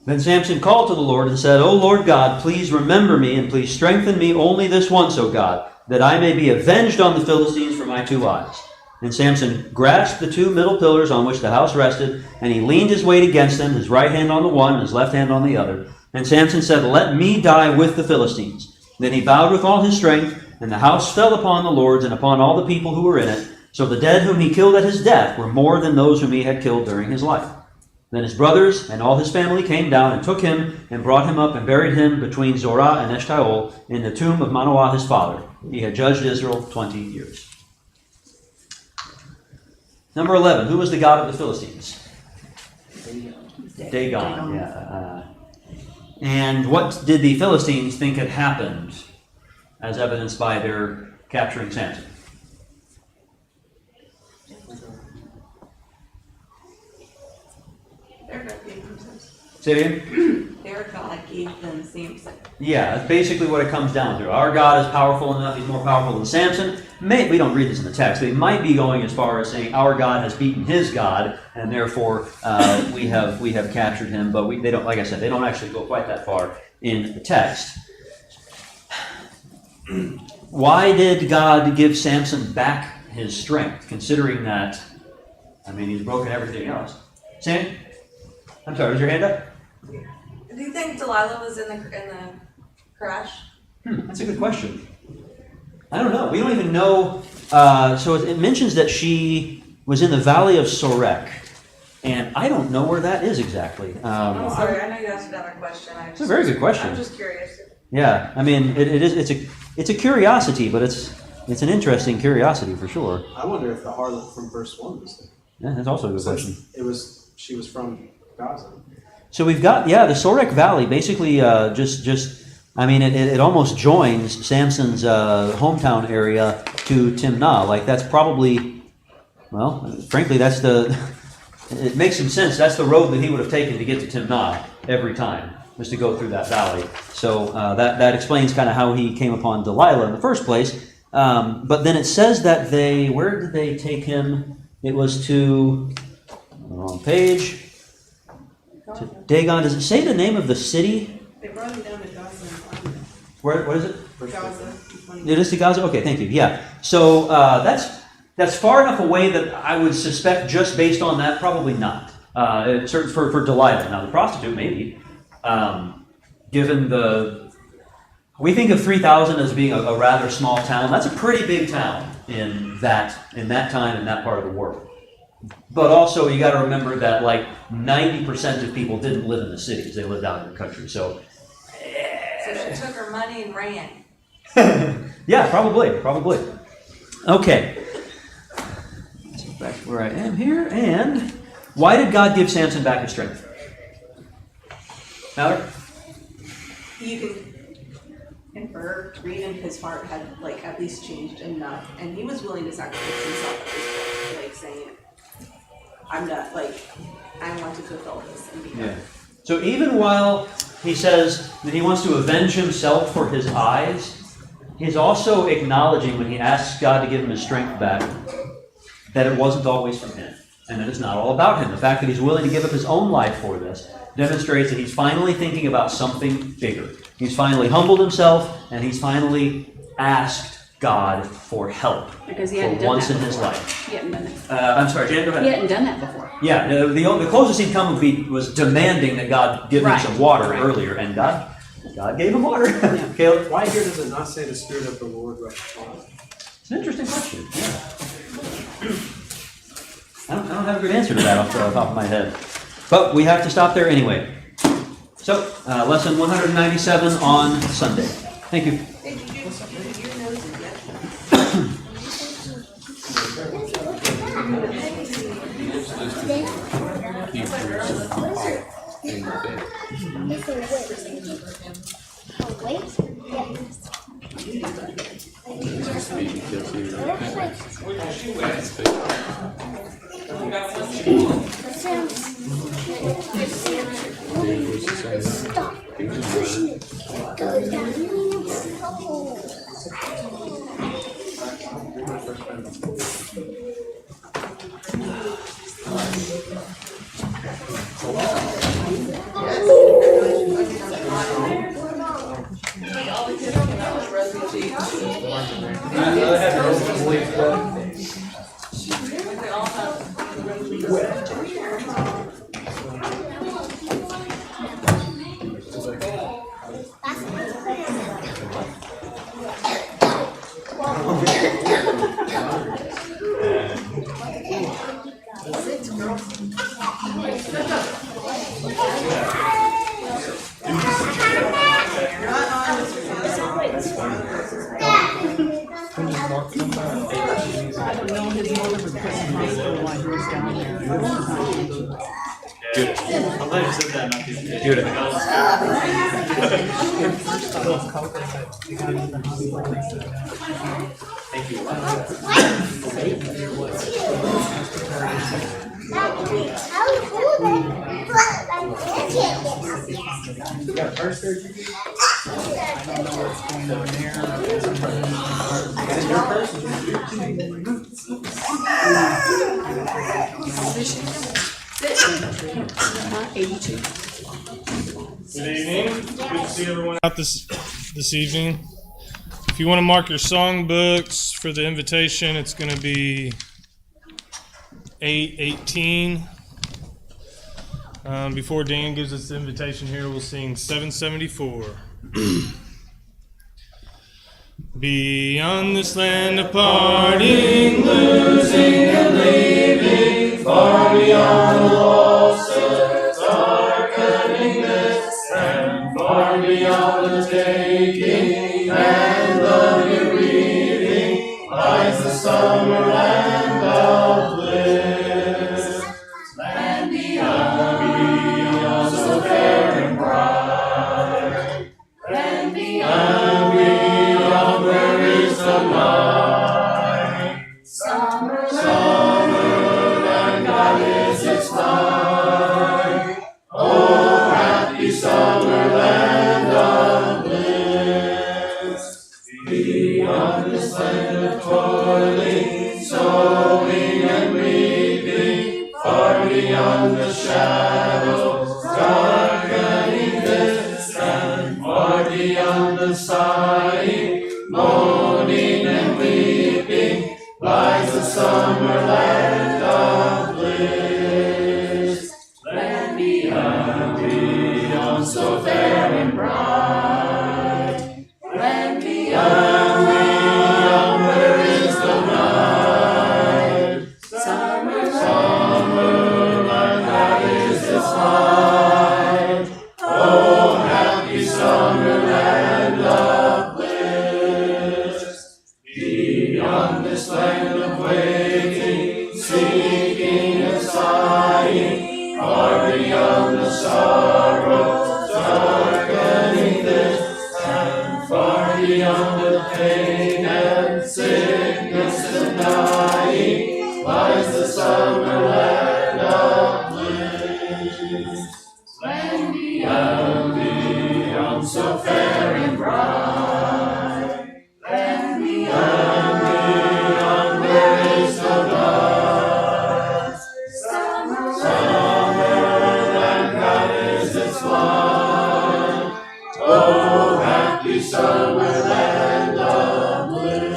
Then Samson called to the Lord and said, "O Lord God, please remember me, and please strengthen me only this once, O God, that I may be avenged on the Philistines for my 2 eyes." And Samson grasped the 2 middle pillars on which the house rested, and he leaned his weight against them, his right hand on the one and his left hand on the other. And Samson said, "Let me die with the Philistines." Then he bowed with all his strength, and the house fell upon the lords and upon all the people who were in it. So the dead whom he killed at his death were more than those whom he had killed during his life. Then his brothers and all his family came down and took him and brought him up and buried him between Zorah and Eshtaol in the tomb of Manoah his father. He had judged Israel 20 years. Number 11. Who was the god of the Philistines? Dagon. Yeah. And what did the Philistines think had happened, as evidenced by their capturing Samson? Their God gave them Samson. Say it again? Their God gave them Samson. Yeah, that's basically what it comes down to. Our God is powerful enough, he's more powerful than Samson. We don't read this in the text, but he might be going as far as saying our God has beaten his God, and therefore we have captured him, but they don't, like I said, they don't actually go quite that far in the text. Why did God give Samson back his strength, considering that, he's broken everything else? Sam? I'm sorry, was your hand up? Do you think Delilah was in the crash? That's a good question. I don't know. We don't even know. So it mentions that she was in the valley of Sorek, and I don't know where that is exactly. I'm sorry, I know you asked another question. It's a very good question. I'm just curious. Yeah, it's a curiosity, but it's an interesting curiosity for sure. I wonder if the harlot from verse 1 was there. Yeah, that's also a good question. She was from Gaza. So we've got, the Sorek Valley, basically it almost joins Samson's hometown area to Timnah. Like that's probably, frankly, it makes some sense. That's the road that he would have taken to get to Timnah every time, was to go through that valley. So that explains kind of how he came upon Delilah in the first place. But then it says that where did they take him? It was to, wrong page. To Dagon. Does it say the name of the city? They brought him down to Gaza and found him. What is it? Gaza. It is to Gaza? Okay, thank you. Yeah. So that's far enough away that I would suspect, just based on that, probably not. For Delilah. Now, the prostitute, maybe. Given we think of 3,000 as being a rather small town. That's a pretty big town in that time in that part of the world. But also, you got to remember that 90% of people didn't live in the cities; they lived out in the country. So she took her money and ran. Yeah, probably. Okay, let's go back to where I am here. And why did God give Samson back his strength? Mallory? You can infer, reading his heart had at least changed enough, and he was willing to sacrifice himself at this point, saying, I'm not, I want to fulfill this and be done. Yeah. So even while he says that he wants to avenge himself for his eyes, he's also acknowledging, when he asks God to give him his strength back, that it wasn't always from him, and that it's not all about him. The fact that he's willing to give up his own life for this demonstrates that he's finally thinking about something bigger. He's finally humbled himself, and he's finally asked God for help Because he for hadn't done once that in his before. life. He hadn't done it. I'm sorry, Jan, go ahead. He hadn't done that before. Yeah, the closest he'd come was demanding that God give him Right, some water right. earlier, and God gave him water. Caleb? Why here does it not say the Spirit of the Lord rushed upon him? It's an interesting question. Yeah. I don't have a good answer to that off the top of my head. But we have to stop there anyway. So, lesson 197 on Sunday. Thank you. Hey, did you your nose is yet? Stop pushing it. It goes down. Girl. I don't know, his mother was putting paper while he was down there. I'm glad you said that, not the invitation. Judah. Thank you. You got a first surgery? I don't know what's going on Good evening. Good to see everyone out this evening. If you want to mark your song books for the invitation, it's going to be 8:18. Before Dan gives us the invitation here, we'll sing 774. Beyond this land of parting, losing and leaving, far beyond the lost earth's darkeningness, and far beyond the taking and love your reading, lies the summer land of bliss. Land beyond, so fair and bright. Land beyond, where is the light. Summer, and God is its light. Oh, happy summer land of bliss. Beyond this land of toiling, sowing and reaping, far beyond the shadows, darkening this, and far beyond the sighing, moaning and weeping, lies the summer land of bliss. Land beyond, so fair and bright. Land beyond, where is the night. Summer, and that is its light. Oh, happy summer land of bliss. Beyond this land of waiting, seeking and sighing, far beyond the sorrow, darkening this, and far beyond the pain and sickness and dying, lies the summer land of bliss. Land beyond, so fair and bright. Land beyond, where is the light. Summer, and God is its light. Oh, happy summer land of bliss.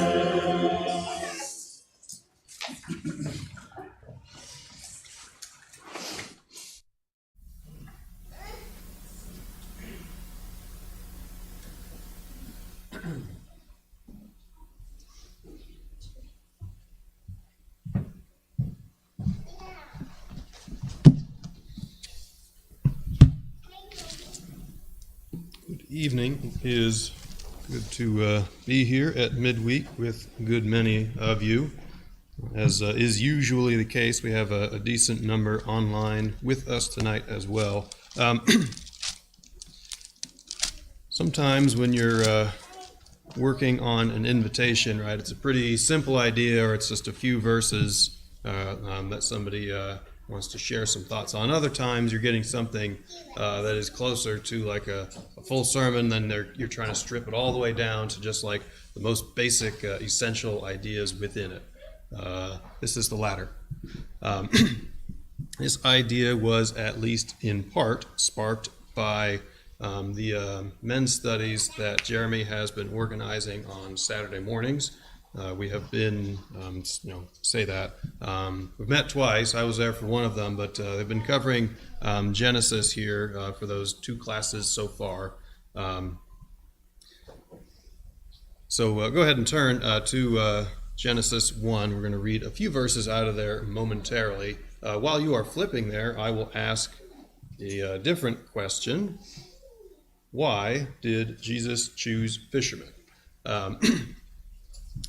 Good evening. It is good to be here at midweek with a good many of you. As is usually the case, we have a decent number online with us tonight as well. Sometimes when you're working on an invitation, right, it's a pretty simple idea, or it's just a few verses that somebody wants to share some thoughts on. Other times you're getting something that is closer to like a full sermon, then you're trying to strip it all the way down to just like the most basic essential ideas within it. This is the latter. This idea was at least in part sparked by the men's studies that Jeremy has been organizing on Saturday mornings. We have been, we've met twice. I was there for one of them, but they've been covering Genesis here for those two classes so far. So go ahead and turn to Genesis 1. We're going to read a few verses out of there momentarily. While you are flipping there, I will ask a different question. Why did Jesus choose fishermen? Um,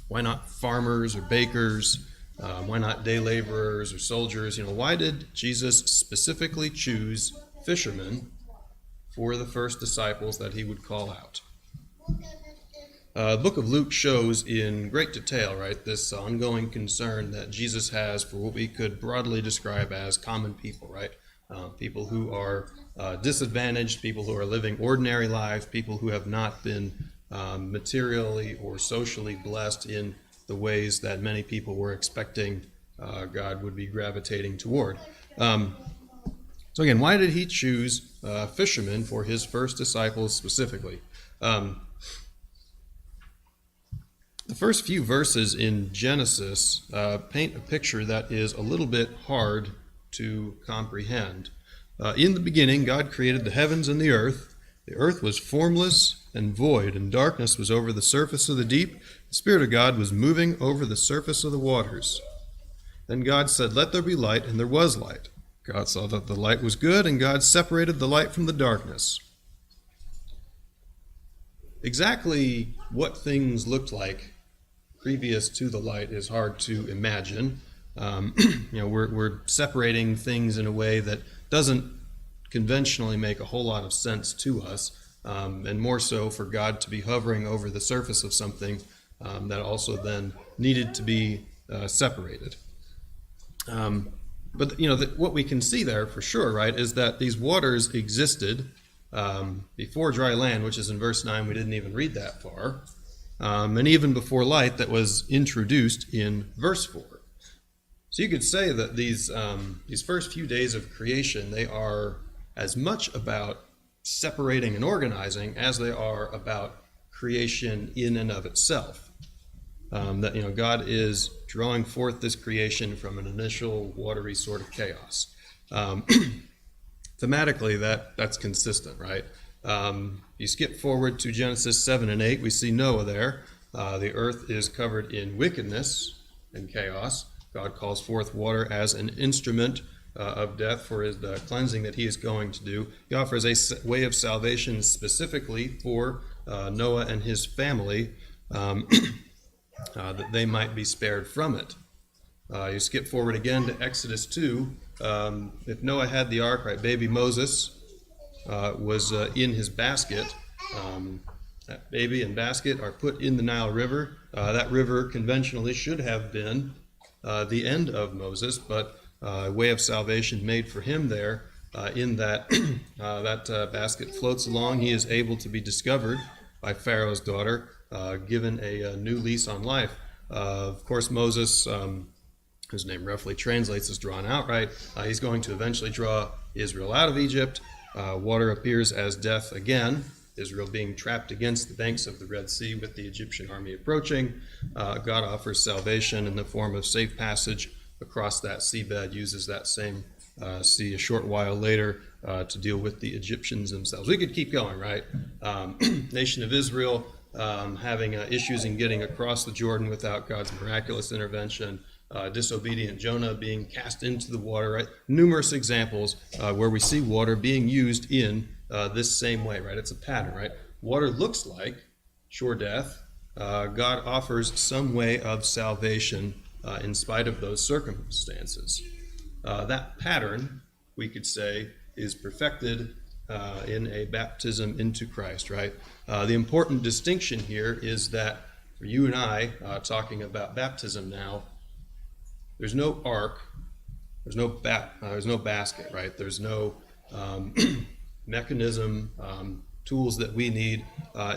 why not farmers or bakers? Why not day laborers or soldiers? Why did Jesus specifically choose fishermen for the first disciples that he would call out? The book of Luke shows in great detail, right, this ongoing concern that Jesus has for what we could broadly describe as common people, right? People who are disadvantaged, people who are living ordinary lives, people who have not been materially or socially blessed in the ways that many people were expecting God would be gravitating toward. So again, why did he choose fishermen for his first disciples specifically? The first few verses in Genesis paint a picture that is a little bit hard to comprehend. In the beginning, God created the heavens and the earth. The earth was formless and void, and darkness was over the surface of the deep. The Spirit of God was moving over the surface of the waters. Then God said, "Let there be light," and there was light. God saw that the light was good, and God separated the light from the darkness. Exactly what things looked like previous to the light is hard to imagine. We're separating things in a way that doesn't conventionally make a whole lot of sense to us, and more so for God to be hovering over the surface of something that also then needed to be separated. But what we can see there for sure, right, is that these waters existed before dry land, which is in verse 9. We didn't even read that far. And even before light that was introduced in verse 4. So you could say that these first few days of creation, they are as much about separating and organizing as they are about creation in and of itself. That God is drawing forth this creation from an initial watery sort of chaos. Thematically, that's consistent, right? You skip forward to Genesis 7 and 8, we see Noah there. The earth is covered in wickedness and chaos. God calls forth water as an instrument of death for his cleansing that he is going to do. He offers a way of salvation specifically for Noah and his family, that they might be spared from it. You skip forward again to Exodus 2. If Noah had the ark, right, baby Moses was in his basket. That baby and basket are put in the Nile River. That river conventionally should have been the end of Moses, but a way of salvation made for him there in that that basket floats along. He is able to be discovered by Pharaoh's daughter, given a new lease on life. Of course, Moses, whose name roughly translates as drawn out, right? He's going to eventually draw Israel out of Egypt. Water appears as death again, Israel being trapped against the banks of the Red Sea with the Egyptian army approaching. God offers salvation in the form of safe passage across that seabed, uses that same sea a short while later to deal with the Egyptians themselves. We could keep going, right? Nation of Israel having issues in getting across the Jordan without God's miraculous intervention. Disobedient Jonah being cast into the water, right? Numerous examples where we see water being used in this same way, right? It's a pattern, right? Water looks like sure death. God offers some way of salvation in spite of those circumstances. That pattern, we could say, is perfected in a baptism into Christ, right? The important distinction here is that for you and I, talking about baptism now, there's no ark, there's no basket, right? There's no mechanism, tools that we need.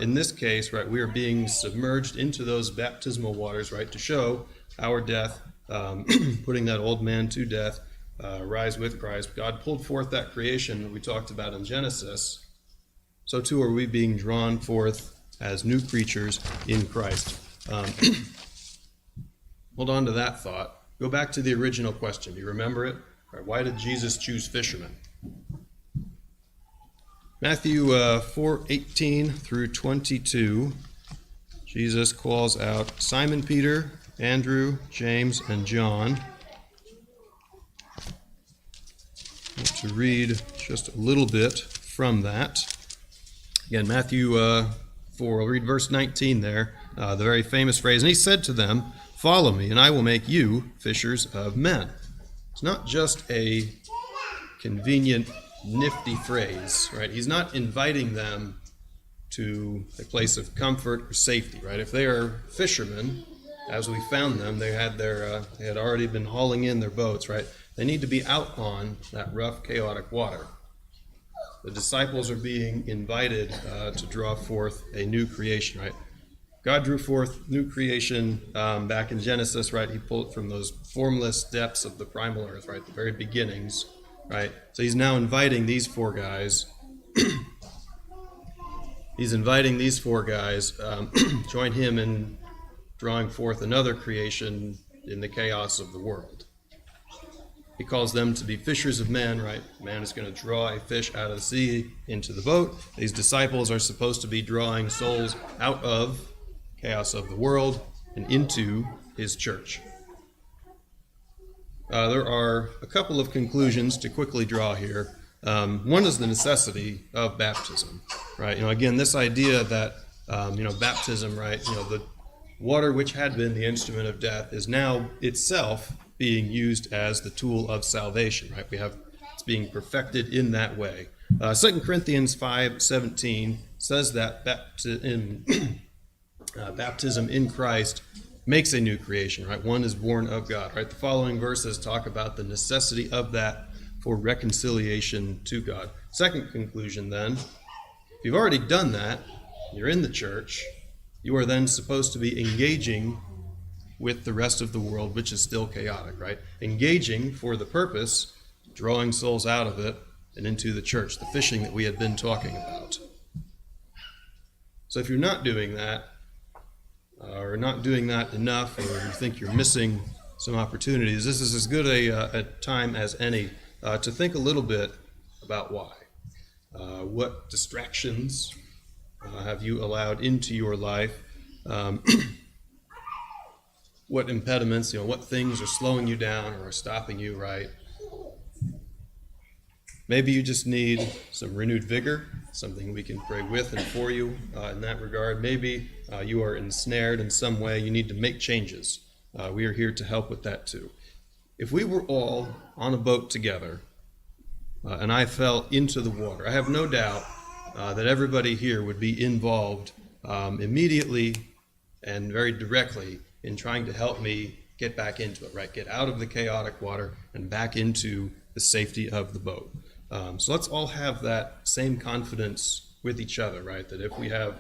In this case, right, we are being submerged into those baptismal waters, right, to show our death, putting that old man to death, rise with Christ. God pulled forth that creation that we talked about in Genesis. So too are we being drawn forth as new creatures in Christ. Hold on to that thought. Go back to the original question. Do you remember it? Right, why did Jesus choose fishermen? Matthew 4:18 through 22, Jesus calls out Simon Peter, Andrew, James, and John. I want to read just a little bit from that. Again, Matthew 4, I'll read verse 19 there. the very famous phrase. And he said to them, "Follow me, and I will make you fishers of men." It's not just a convenient, nifty phrase, right? He's not inviting them to a place of comfort or safety, right? If they are fishermen, as we found them, they had already been hauling in their boats, right? They need to be out on that rough, chaotic water. The disciples are being invited to draw forth a new creation, right? God drew forth new creation back in Genesis, right? He pulled it from those formless depths of the primal earth, right? The very beginnings, right? So he's now inviting these four guys. Join him in drawing forth another creation in the chaos of the world. He calls them to be fishers of men, right? Man is going to draw a fish out of the sea into the boat. These disciples are supposed to be drawing souls out of chaos of the world and into his church. There are a couple of conclusions to quickly draw here. One is the necessity of baptism, right? Again, this idea that, baptism, right? The water which had been the instrument of death is now itself being used as the tool of salvation, right? It's being perfected in that way. 2 Corinthians 5:17 says that baptism in Christ makes a new creation, right? One is born of God, right? The following verses talk about the necessity of that for reconciliation to God. Second conclusion then, if you've already done that, you're in the church, you are then supposed to be engaging with the rest of the world, which is still chaotic, right? Engaging for the purpose, drawing souls out of it and into the church, the fishing that we had been talking about. So if you're not doing that, or not doing that enough, or you think you're missing some opportunities, this is as good a time as any to think a little bit about why. What distractions have you allowed into your life? What impediments, what things are slowing you down or are stopping you, right? Maybe you just need some renewed vigor, something we can pray with and for you in that regard. Maybe you are ensnared in some way. You need to make changes. We are here to help with that too. If we were all on a boat together and I fell into the water, I have no doubt that everybody here would be involved immediately and very directly in trying to help me get back into it, right? Get out of the chaotic water and back into the safety of the boat. So let's all have that same confidence with each other, right? That if we have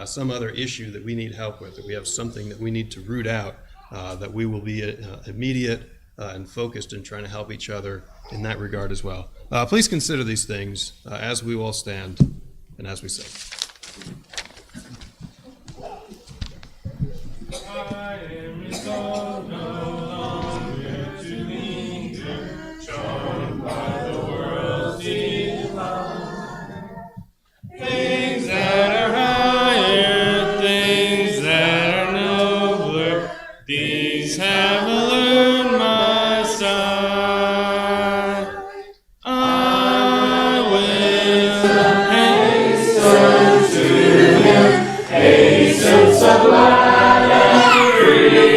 some other issue that we need help with, that we have something that we need to root out, that we will be immediate and focused in trying to help each other in that regard as well. Please consider these things as we all stand and as we sing. I am resolved no longer to linger, charmed by the world's delight. Things that are higher, things that are nobler, these have allured my sight. I will hasten to Him, hasten sublime and free.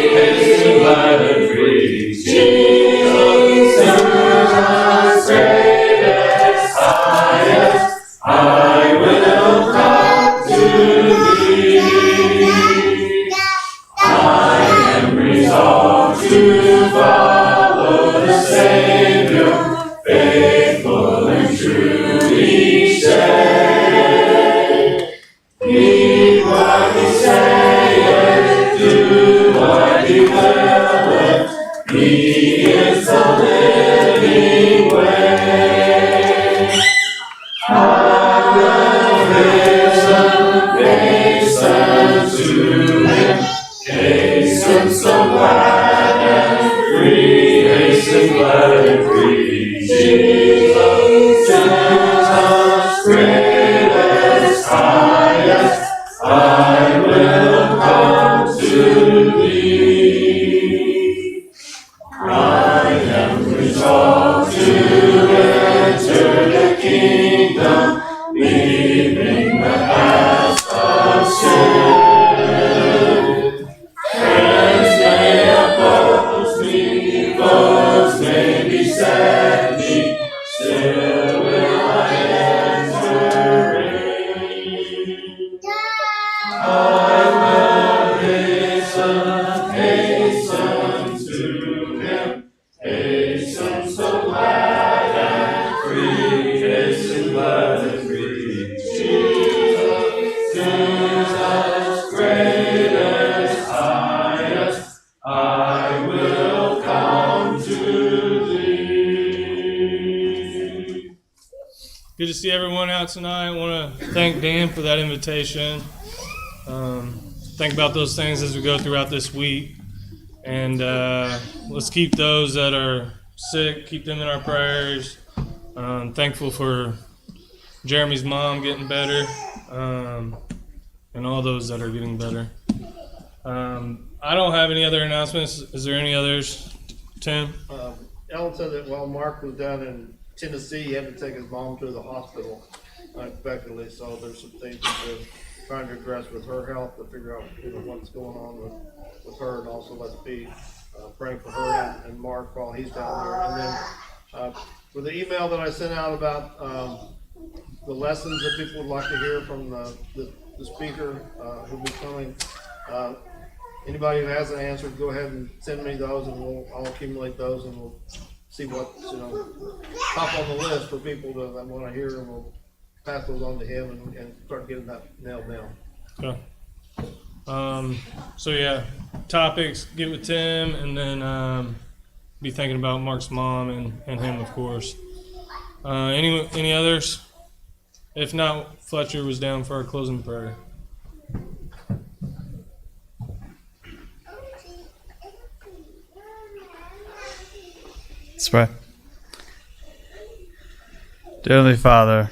see everyone out tonight. I want to thank Dan for that invitation. Think about those things as we go throughout this week. And let's keep those that are sick, keep them in our prayers. Thankful for Jeremy's mom getting better, and all those that are getting better. I don't have any other announcements. Is there any others, Tim? Ellen said that while Mark was down in Tennessee, he had to take his mom to the hospital unexpectedly. So there's some things that they're trying to address with her health to figure out what's going on with her, and also let's be praying for her and Mark while he's down there. And then for the email that I sent out about the lessons that people would like to hear from the speaker who'll be coming. Anybody who hasn't answered, go ahead and send me those, and I'll accumulate those, and we'll see what's top on the list for people that want to hear, and we'll pass those on to him and start getting that nailed down. Okay. So yeah, topics, get with Tim, and then be thinking about Mark's mom and him, of course. Any others? If not, Fletcher was down for our closing prayer. Let's pray. Dear Heavenly Father,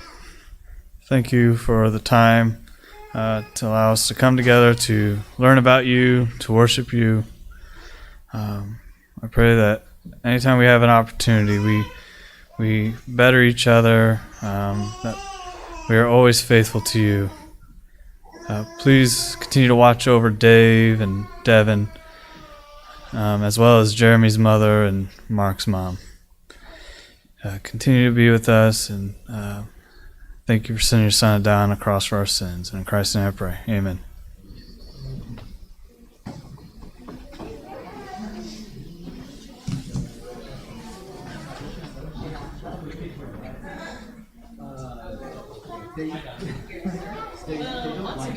thank you for the time to allow us to come together to learn about you, to worship you. I pray that anytime we have an opportunity, we better each other, that we are always faithful to you. Please continue to watch over Dave and Devin, as well as Jeremy's mother and Mark's mom. Continue to be with us, and thank you for sending your son down on the cross for our sins. And in Christ's name I pray. Amen. They don't like